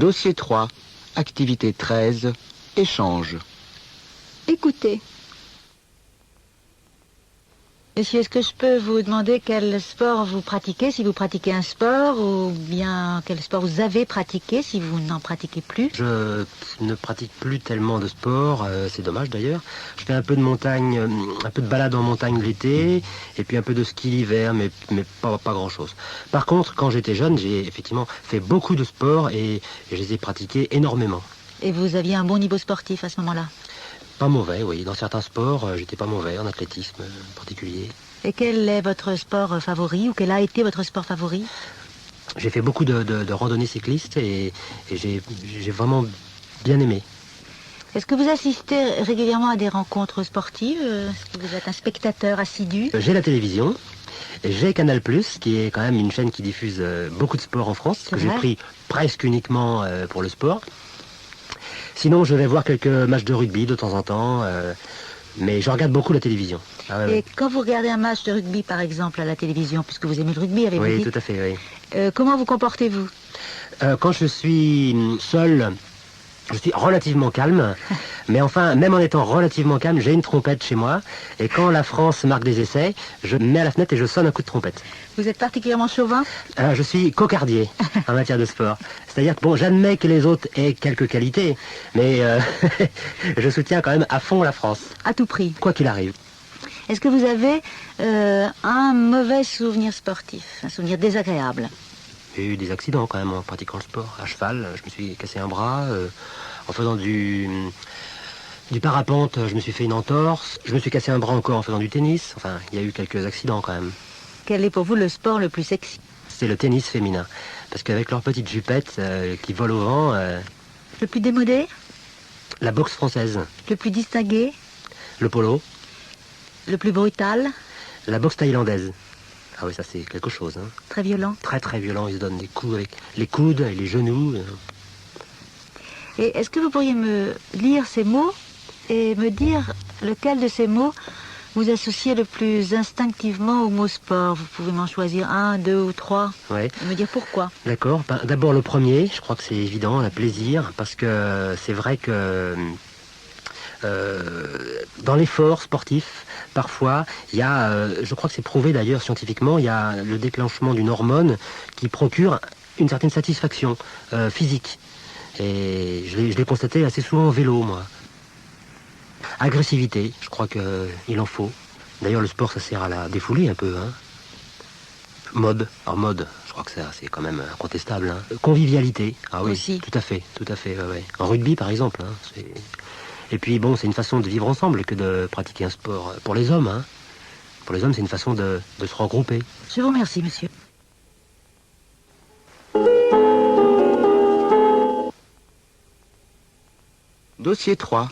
Dossier 3, activité 13, échange. Écoutez. Monsieur, est-ce que je peux vous demander quel sport vous pratiquez, si vous pratiquez un sport, ou bien quel sport vous avez pratiqué, si vous n'en pratiquez plus? Je ne pratique plus tellement de sport, c'est dommage d'ailleurs. Je fais un peu de montagne, un peu de balade en montagne l'été, et puis un peu de ski l'hiver, mais pas grand-chose. Par contre, quand j'étais jeune, j'ai effectivement fait beaucoup de sport et je les ai pratiqués énormément. Et vous aviez un bon niveau sportif à ce moment-là? Pas mauvais, oui. Dans certains sports, j'étais pas mauvais, en athlétisme en particulier. Et quel est votre sport favori, ou quel a été votre sport favori? J'ai fait beaucoup de randonnées cyclistes et j'ai vraiment bien aimé. Est-ce que vous assistez régulièrement à des rencontres sportives? Est-ce que vous êtes un spectateur assidu? J'ai la télévision, j'ai Canal+, qui est quand même une chaîne qui diffuse beaucoup de sport en France, que j'ai pris presque uniquement pour le sport. Sinon, je vais voir quelques matchs de rugby de temps en temps, mais je regarde beaucoup la télévision. Ah, et quand vous regardez un match de rugby, par exemple, à la télévision, puisque vous aimez le rugby, avez-vous dit? Oui, tout à fait, oui. Comment vous comportez-vous? Quand je suis seul, je suis relativement calme, mais enfin, même en étant relativement calme, j'ai une trompette chez moi, et quand la France marque des essais, je me mets à la fenêtre et je sonne un coup de trompette. Vous êtes particulièrement chauvin? Je suis cocardier en matière de sport. C'est-à-dire que, bon, j'admets que les autres aient quelques qualités, mais je soutiens quand même à fond la France. À tout prix? Quoi qu'il arrive. Est-ce que vous avez un mauvais souvenir sportif, un souvenir désagréable? J'ai eu des accidents quand même en pratiquant le sport. À cheval, je me suis cassé un bras. En faisant du parapente, je me suis fait une entorse. Je me suis cassé un bras encore en faisant du tennis. Enfin, il y a eu quelques accidents quand même. Quel est pour vous le sport le plus sexy? C'est le tennis féminin. Parce qu'avec leurs petites jupettes qui volent au vent... Le plus démodé? La boxe française. Le plus distingué? Le polo. Le plus brutal? La boxe thaïlandaise. Ah oui, ça c'est quelque chose. Hein. Très violent? Très très violent, ils se donnent des coups avec les coudes et les genoux. Et est-ce que vous pourriez me lire ces mots et me dire lequel de ces mots vous associez le plus instinctivement au mot sport? Vous pouvez m'en choisir un, deux ou trois, ouais. Et me dire pourquoi. D'accord. Ben, d'abord le premier, je crois que c'est évident, le plaisir, parce que c'est vrai que dans l'effort sportif, parfois, il y a, je crois que c'est prouvé d'ailleurs scientifiquement, il y a le déclenchement d'une hormone qui procure une certaine satisfaction physique. Et je l'ai constaté assez souvent en vélo, moi. Agressivité, je crois qu'il en faut. D'ailleurs, le sport, ça sert à la défouler un peu. Hein. Mode, alors mode, je crois que c'est quand même incontestable. Hein. Convivialité, ah oui, aussi. Tout à fait, ouais. En rugby, par exemple. Hein, et puis bon, c'est une façon de vivre ensemble que de pratiquer un sport pour les hommes. Hein. Pour les hommes, c'est une façon de se regrouper. Je vous remercie, monsieur. Dossier 3,